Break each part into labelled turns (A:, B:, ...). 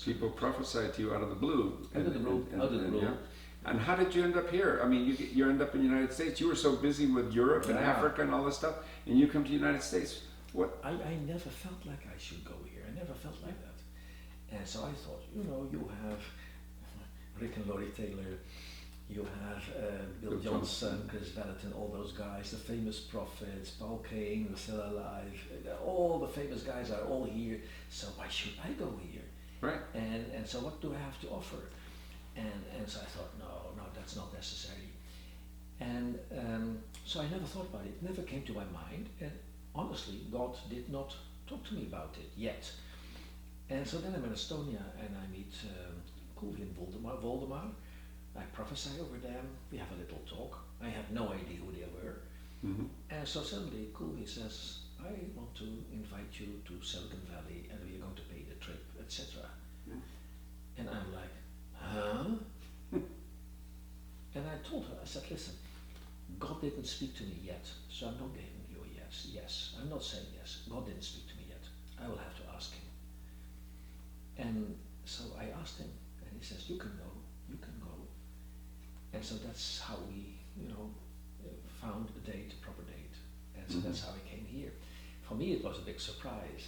A: People prophesied to you out of the blue.
B: Out of the blue. Out of the blue.
A: Yeah. And how did you end up here? I mean, you end up in the United States. You were so busy with Europe and Africa and all this stuff, and you come to the United States. What?
B: I never felt like I should go here. I never felt like that. And so I thought, you have Rick and Laurie Taylor, you have Bill Johnson, Chris Valentin, all those guys, the famous prophets, Paul Kane, who's still alive, all the famous guys are all here, so why should I go here?
A: Right.
B: And so what do I have to offer? And so I thought, no, that's not necessary. And so I never thought about it, it never came to my mind, and honestly, God did not talk to me about it yet. And so then I'm in Estonia and I meet Kulvi and Voldemar. I prophesy over them, we have a little talk. I had no idea who they were.
A: Mm-hmm. And
B: so suddenly Kulvi says, I want to invite you to Silicon Valley and we are going to pay the trip, etc.
A: Yeah.
B: And I'm like, huh? And I told her, I said, listen, God didn't speak to me yet, so I'm not giving you a yes. Yes, I'm not saying yes. God didn't speak to me yet. I will have to ask him. And so I asked him, and he says, you can go. And so that's how we, found a date, a proper date. And so that's how I came here. For me, it was a big surprise.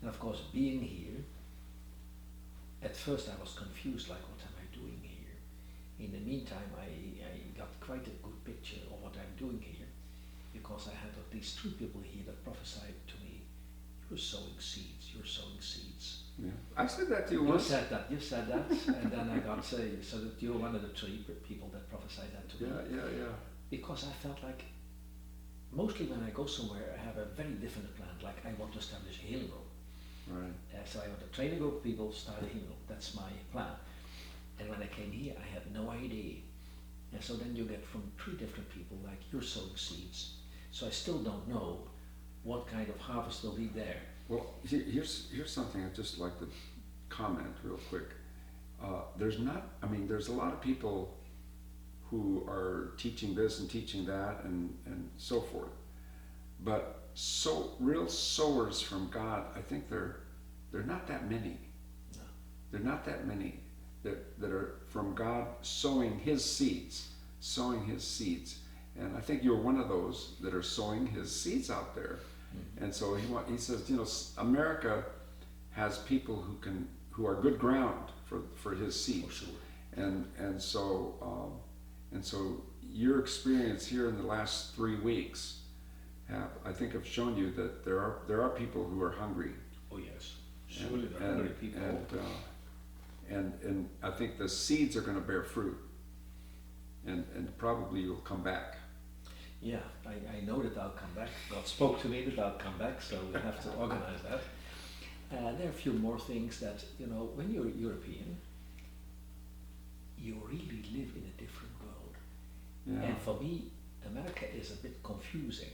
B: And of course, being here, at first I was confused, like, what am I doing here? In the meantime, I got quite a good picture of what I'm doing here, because I had at least 3 people here that prophesied to me, you're sowing seeds.
A: Yeah. I said that to you once.
B: You said that, and then I got so that you're one of the 3 people that prophesied that to me.
A: Yeah.
B: Because I felt like, mostly when I go somewhere, I have a very different plan, like I want to establish a healing group.
A: Right.
B: So I want to train a group of people, start a healing group, that's my plan. And when I came here, I had no idea. And so then you get from 3 different people, like, you're sowing seeds. So I still don't know what kind of harvest will be there.
A: Well, here's something I'd just like to comment real quick. There's a lot of people who are teaching this and teaching that and so forth. But real sowers from God, I think they're not that many.
B: No.
A: They're not that many that are from God sowing his seeds. And I think you're one of those that are sowing his seeds out there. And so he says, America has people who are good ground for his seed.
B: For sure.
A: And so your experience here in the last 3 weeks I think have shown you that there are people who are hungry.
B: Oh yes, surely there are hungry people.
A: And I think the seeds are going to bear fruit, and probably you'll come back.
B: Yeah, I know that I'll come back. God spoke to me that I'll come back, so we have to organize that. There are a few more things that, when you're European, you really live in a different world.
A: Yeah.
B: And for me, America is a bit confusing.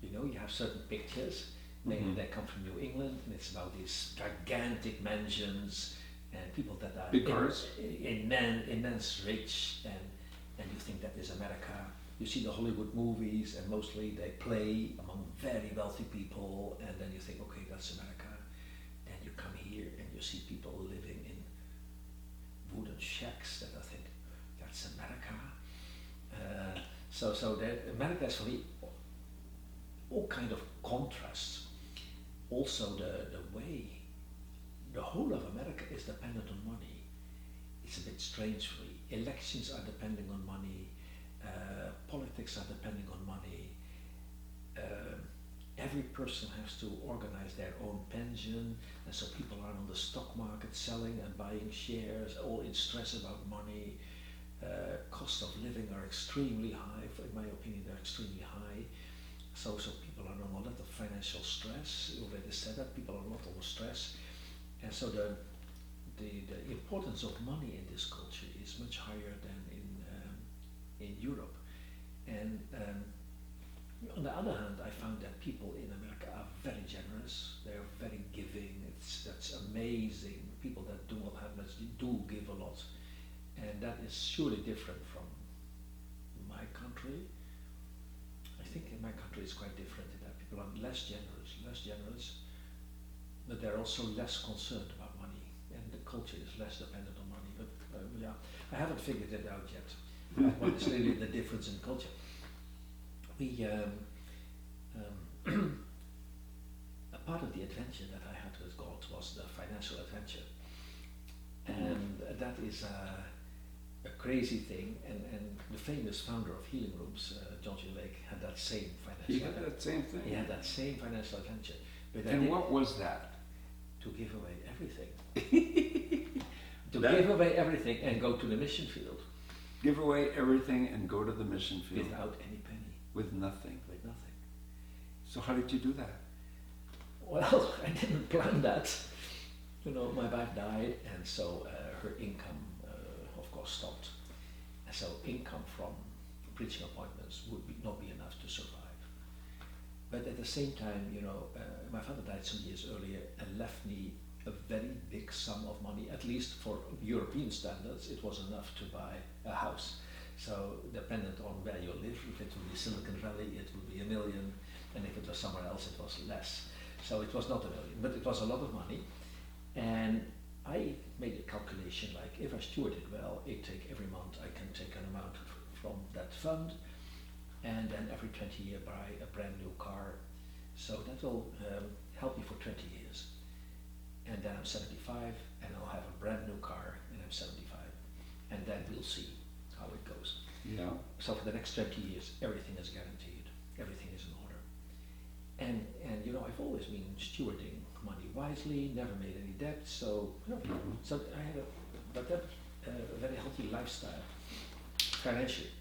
B: You have certain pictures, they come from New England, and it's about these gigantic mansions and people that are
A: big cars,
B: immense rich, and you think that is America. You see the Hollywood movies, and mostly they play among very wealthy people, and then you think, okay, that's America. Then you come here and you see people living in wooden shacks that I think, that's America. So that America is for me all kind of contrasts. Also the way the whole of America is dependent on money. It's a bit strange for me. Elections are depending on money. Politics are depending on money. Every person has to organize their own pension, and so people are on the stock market selling and buying shares, all in stress about money. Cost of living are extremely high. In my opinion, they're extremely high. So people are on a lot of financial stress. You already said that people are a lot under stress, and so the importance of money in this culture is much higher than in Europe. And on the other hand, I found that people in America are very generous. They are very giving. That's amazing. People that do not have much do give a lot, and that is surely different from my country. I think in my country it's quite different in that people are less generous, but they're also less concerned about money. And the culture is less dependent on money. But yeah, I haven't figured it out yet. What is really the difference in culture? We a part of the adventure that I had with God was the financial adventure, and that is a crazy thing. And the famous founder of healing rooms, John G. Lake, had that same financial.
A: He had that same thing.
B: He had that same financial adventure. But
A: And what was that?
B: to give away everything. To give away everything and go to the mission field.
A: Give away everything and go to the mission field.
B: Without any penny.
A: With nothing.
B: With nothing.
A: So how did you do that?
B: Well, I didn't plan that. You know, my wife died, and so her income, of course, stopped. And so income from preaching appointments would not be enough to survive. But at the same time, you know, my father died some years earlier and left me a very big sum of money. At least for European standards, it was enough to buy a house. So dependent on where you live, if it would be Silicon Valley, it would be $1 million, and if it was somewhere else, it was less. So it was not $1 million, but it was a lot of money. And I made a calculation, like if I steward it well, every month I can take an amount from that fund, and then every 20 years buy a brand new car. So that will help me for 20 years. And then I'm 75, and I'll have a brand new car, and I'm 75. And then we'll see how it goes.
A: Yeah.
B: So for the next 20 years, everything is guaranteed. Everything is in order. And you know, I've always been stewarding money wisely, never made any debt. So, you know, so I had a very healthy lifestyle financially.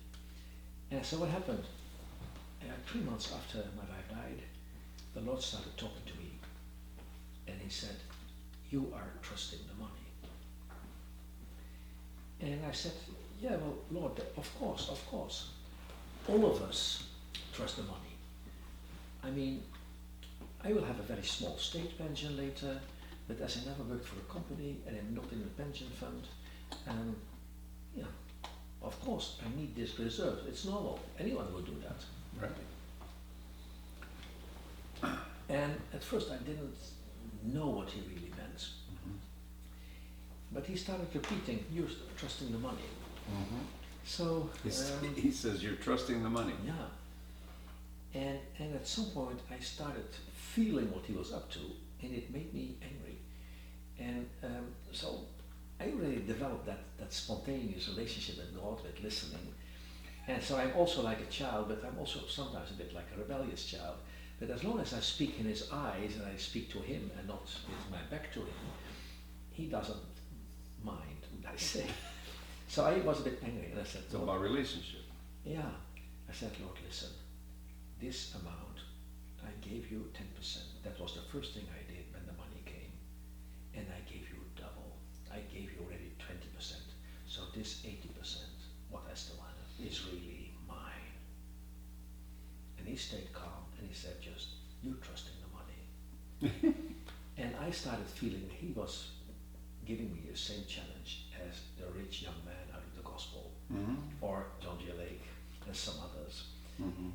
B: And so what happened? 3 months after my wife died, the Lord started talking to me, and He said, "You are trusting the money." And I said, "Yeah, well, Lord, of course. All of us trust the money. I mean, I will have a very small state pension later, but as I never worked for a company and I'm not in a pension fund, yeah, of course, I need this reserve. It's normal. Anyone would do that."
A: Right.
B: And at first I didn't know what He really meant.
A: Mm-hmm.
B: But He started repeating, "You're trusting the money."
A: Mm-hmm.
B: So
A: He says you're trusting the money.
B: yeah. And at some point I started feeling what He was up to, and it made me angry. And so I really developed that spontaneous relationship with God, with listening. And so I'm also like a child, but I'm also sometimes a bit like a rebellious child. But as long as I speak in His eyes and I speak to Him and not with my back to Him, He doesn't mind what I say. So I was a bit angry, and I said,
A: It's about relationship.
B: yeah. I said, "Lord, listen, this amount, I gave you 10%. That was the first thing I did when the money came. And I gave you double. I gave you already 20%. So this 80%, what I still have, is really mine." And He stayed calm, and He said, "Just, you trusting the money." And I started feeling He was giving me the same challenge as the rich young man out of the gospel,
A: Mm-hmm.
B: or John G. Lake, and some others.
A: Mm-hmm.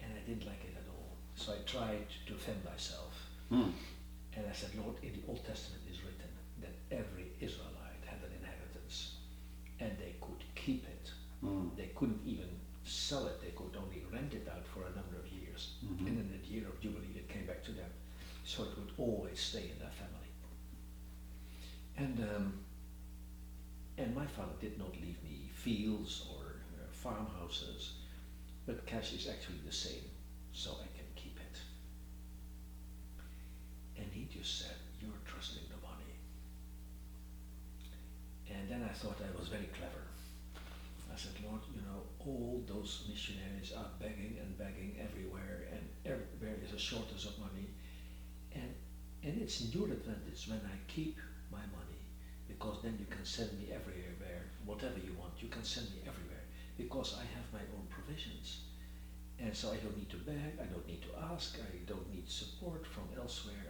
B: And I didn't like it at all. So I tried to defend myself.
A: Mm.
B: And I said, "Lord, in the Old Testament is written that every Israelite had an inheritance, and they could keep it.
A: Mm.
B: They couldn't even sell it. They could only rent it out for a number of years.
A: Mm-hmm.
B: And in the year of Jubilee, it came back to them. So it would always stay in their family." And my father did not leave me fields or farmhouses, but cash is actually the same, so I can keep it. And He just said, "You're trusting the money." And then I thought I was very clever. I said, "Lord, you know, all those missionaries are begging and begging everywhere, and everywhere is a shortage of money. And it's your advantage when I keep my money, because then you can send me everywhere, whatever you want, you can send me everywhere, because I have my own provisions. And so I don't need to beg, I don't need to ask, I don't need support from elsewhere.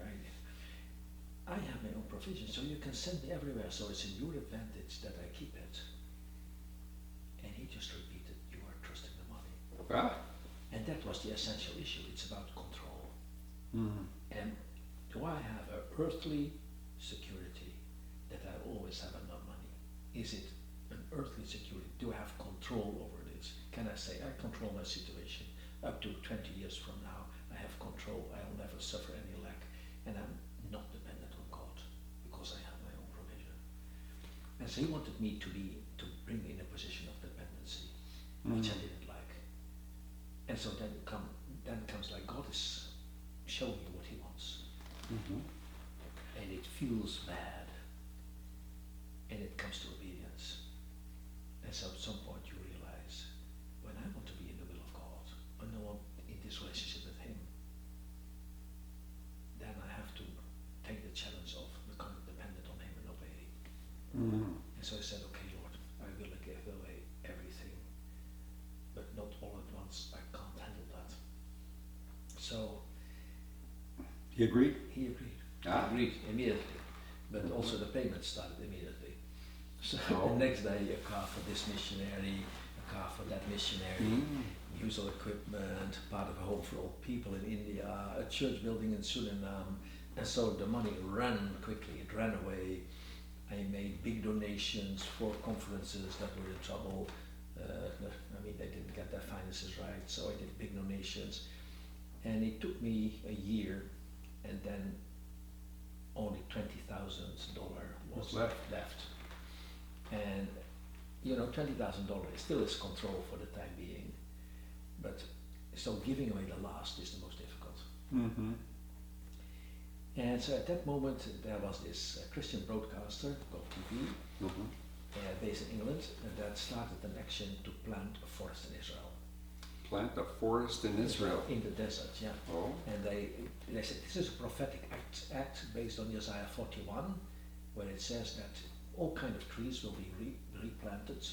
B: I have my own provisions, so you can send me everywhere, so it's in your advantage that I keep it." And He just repeated, "You are trusting the money."
A: Ah.
B: And that was the essential issue. It's about control.
A: Mm-hmm.
B: And do I have an earthly security that I always does have enough money? Is it an earthly security? Do I have control over this? Can I say, I control my situation up to 20 years from now? I have control, I'll never suffer any lack, and I'm not dependent on God because I have my own provision. And so he wanted me to bring in a position of dependency, which I didn't like. And so then comes like God is showing you what he wants. And it feels bad. And it comes to obedience. And so at some point you realize, when I want to be in the will of God, and I want in this relationship with him, then I have to take the challenge of becoming dependent on him and obeying. And so I said, okay, Lord, I will give away everything, but not all at once. I can't handle that. So
A: He agreed?
B: he agreed.
A: Ah.
B: He agreed immediately, but also the payment started immediately. So
A: Oh.
B: the next day, a car for this missionary, a car for that missionary, musical equipment, part of a home for old people in India, a church building in Suriname. And so the money ran quickly, it ran away. I made big donations for conferences that were in trouble. They didn't get their finances right, so I did big donations. And it took me a year, and then only $20,000 was left. And $20,000 still is control for the time being, but so giving away the last is the most difficult. And so at that moment there was this Christian broadcaster called TV, based in England, that started an action to plant a forest in Israel.
A: Plant a forest in Israel?
B: In the desert, yeah.
A: Oh.
B: And they said this is a prophetic act based on Isaiah 41, where it says that all kind of trees will be replanted,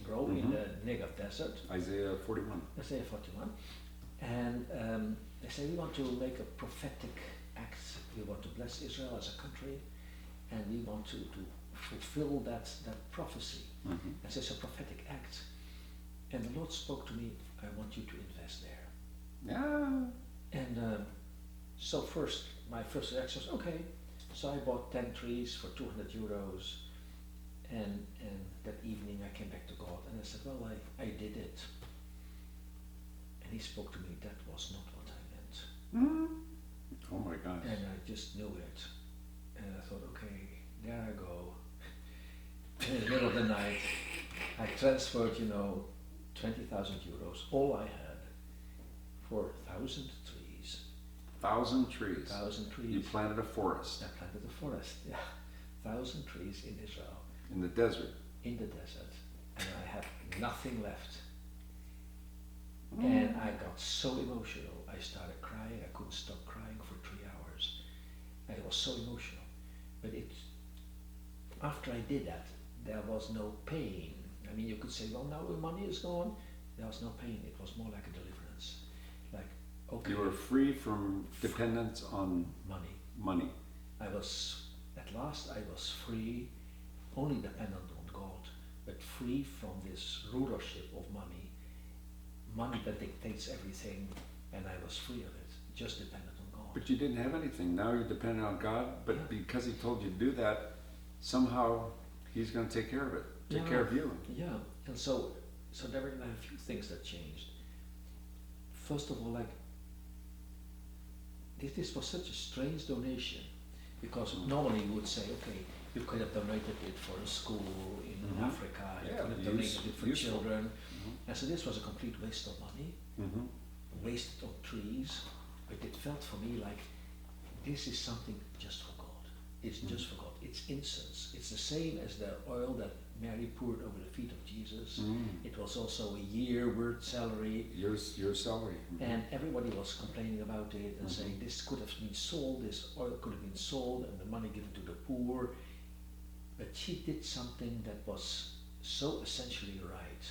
B: grow in the Negev desert.
A: Isaiah 41.
B: Isaiah 41. And they say we want to make a prophetic act. We want to bless Israel as a country, and we want to fulfill that prophecy. And so it's a prophetic act. And the Lord spoke to me, I want you to invest there.
A: Yeah.
B: And so my first reaction was, okay. So I bought 10 trees for €200. And that evening I came back to God and I said, well, I did it. And he spoke to me, that was not what I meant.
A: Oh my gosh.
B: And I just knew it. And I thought, okay, there I go. In the middle of the night, I transferred, €20,000, all I had, for 1,000 trees.
A: 1,000 trees?
B: 1,000 trees.
A: You planted a forest?
B: I planted a forest, yeah. 1,000 trees in Israel.
A: In the desert?
B: In the desert. And I had nothing left. And I got so emotional, I started crying. I couldn't stop crying for 3 hours. And it was so emotional. But after I did that, there was no pain. I mean, you could say, well, now the money is gone. There was no pain. It was more like a deliverance. Like, okay.
A: You were free from dependence on money.
B: At last I was free, only dependent on God, but free from this rulership of money that dictates everything, and I was free of it, just dependent on God.
A: But you didn't have anything. Now you're dependent on God, but
B: Yeah.
A: because he told you to do that, somehow he's going to take care of it, take care of you.
B: Yeah, and so there were a few things that changed. First of all, this was such a strange donation, because normally you would say, okay, you could have donated it for a school in Africa, you could have donated it for children. And so this was a complete waste of money, wasted on trees, but it felt for me like this is something just for God. It's just for God. It's incense. It's the same as the oil that Mary poured over the feet of Jesus. It was also a year-worth salary.
A: Your salary.
B: And everybody was complaining about it and saying this could have been sold, this oil could have been sold and the money given to the poor. But she did something that was so essentially right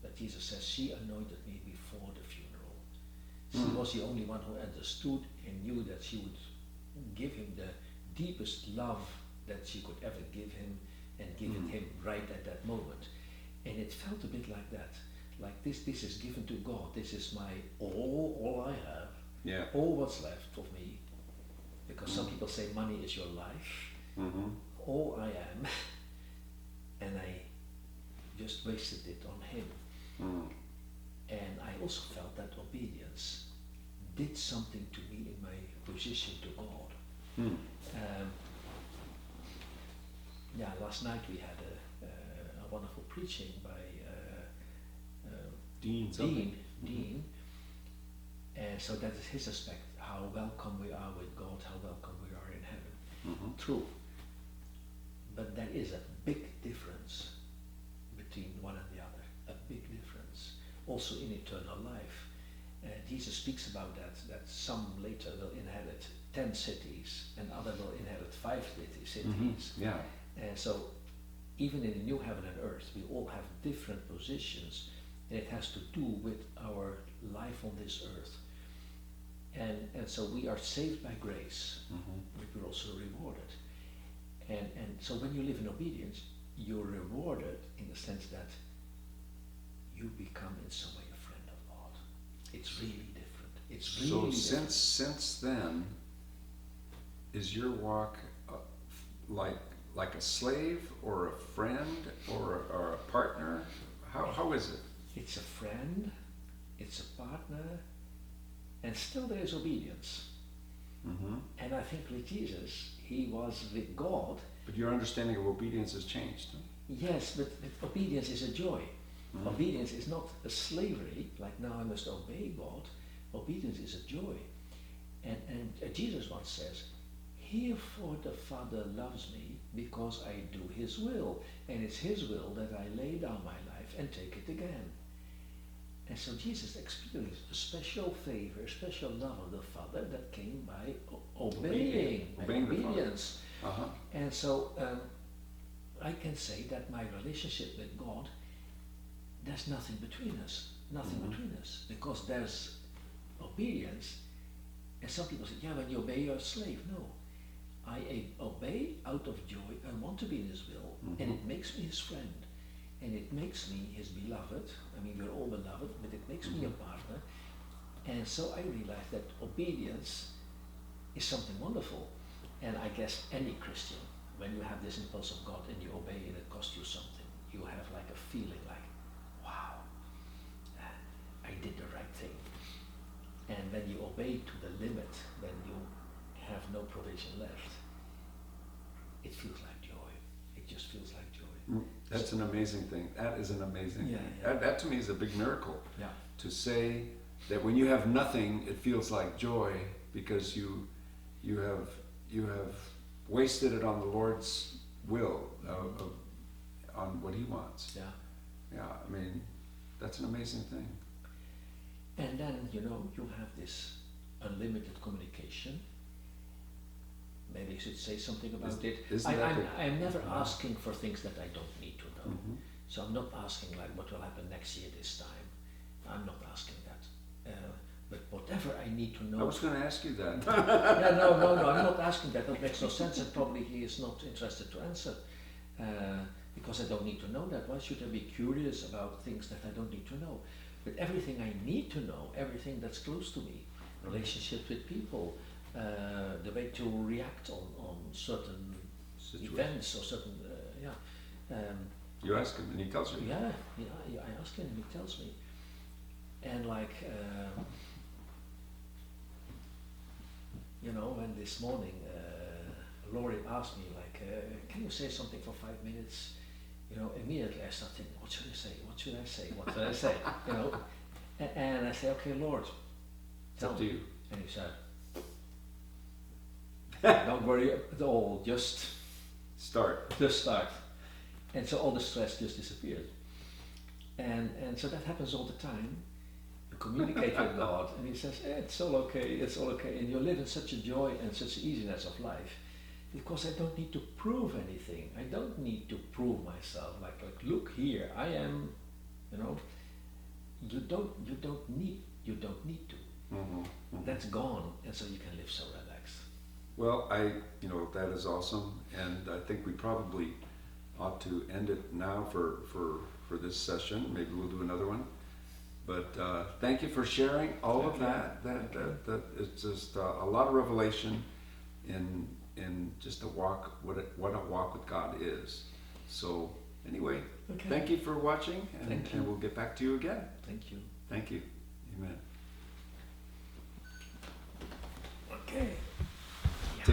B: that Jesus says she anointed me before the funeral. She was the only one who understood and knew that she would give him the deepest love that she could ever give him, and give it him right at that moment. And it felt a bit like that. Like this is given to God. This is my all I have.
A: Yeah.
B: All what's left of me. Because some people say money is your life. All I am and I just wasted it on him.
A: Mm.
B: And I also felt that obedience did something to me in my position to God.
A: Mm.
B: Last night we had a wonderful preaching by
A: Dean.
B: Dean, and so that is his aspect, how welcome we are with God, how welcome we are in heaven.
A: Mm-hmm.
B: True. But there is a big difference between one and the other, a big difference. Also in eternal life. Jesus speaks about that some later will inherit 10 cities and other will inherit 5 cities.
A: Mm-hmm. Yeah.
B: And so even in the new heaven and earth, we all have different positions, and it has to do with our life on this earth. And so we are saved by grace,
A: Mm-hmm.
B: but we're also rewarded. And so when you live in obedience, you're rewarded in the sense that you become in some way a friend of God. It's really different. It's really
A: So
B: different.
A: since then, is your walk like a slave or a friend or a partner? How is it?
B: It's a friend, it's a partner, and still there is obedience.
A: Mm-hmm.
B: And I think with Jesus, he was with God.
A: But your understanding of obedience has changed. Huh?
B: Yes, but obedience is a joy.
A: Mm-hmm.
B: Obedience is not a slavery, like now I must obey God. Obedience is a joy. And Jesus once says, "Herefore the Father loves me, because I do his will. And it's his will that I lay down my life and take it again." And so Jesus experienced a special favor, a special love of the Father that came by obeying obedience.
A: Uh-huh.
B: And so I can say that my relationship with God, there's nothing between us, because there's obedience. And some people say, yeah, when you obey, you're a slave. No, I obey out of joy. I want to be in his will, and it makes me his friend. And it makes me his beloved. I mean, we're all beloved, but it makes me a partner. And so I realized that obedience is something wonderful. And I guess any Christian, when you have this impulse of God and you obey and it costs you something, you have like a feeling like, wow, I did the right thing. And when you obey to the limit, when you have no provision left, it feels like joy. It just feels like joy.
A: That's an amazing thing. That is an amazing thing.
B: Yeah.
A: That to me is a big miracle.
B: Yeah.
A: To say that when you have nothing, it feels like joy because you have wasted it on the Lord's will, on what he wants.
B: Yeah.
A: Yeah, I mean, that's an amazing thing.
B: And then, you have this unlimited communication. Maybe I should say something about it. I'm never asking for things that I don't need to know.
A: Mm-hmm.
B: So I'm not asking like what will happen next year this time. I'm not asking that. But whatever I need to know.
A: I was going to ask you that.
B: No, I'm not asking that. That makes no sense, and probably he is not interested to answer. Because I don't need to know that. Why should I be curious about things that I don't need to know? But everything I need to know, everything that's close to me, relationships with people, the way to react on certain events or certain,
A: you ask him and he tells you.
B: Yeah, I ask him and he tells me. And like, when this morning Laurie asked me like, can you say something for 5 minutes? Immediately I start thinking, what should I say? What should I say? What should I say? And I say, okay, Lord,
A: It's up to you.
B: And he said, don't worry at all, just
A: start.
B: And so all the stress just disappeared. And so that happens all the time. You communicate with God and he says, it's all okay. And you live in such a joy and such easiness of life. Because I don't need to prove anything. I don't need to prove myself. Like look here, I am, you don't need to.
A: Mm-hmm. Mm-hmm.
B: That's gone, and so you can live so relaxed.
A: Well, that is awesome, and I think we probably ought to end it now for this session. Maybe we'll do another one. But thank you for sharing all of that. That it's just a lot of revelation in just a walk, what a walk with God is. So Anyway,
B: Okay.
A: thank you for watching,
B: Thank you.
A: and we'll get back to you again.
B: Thank you.
A: Thank you. Amen.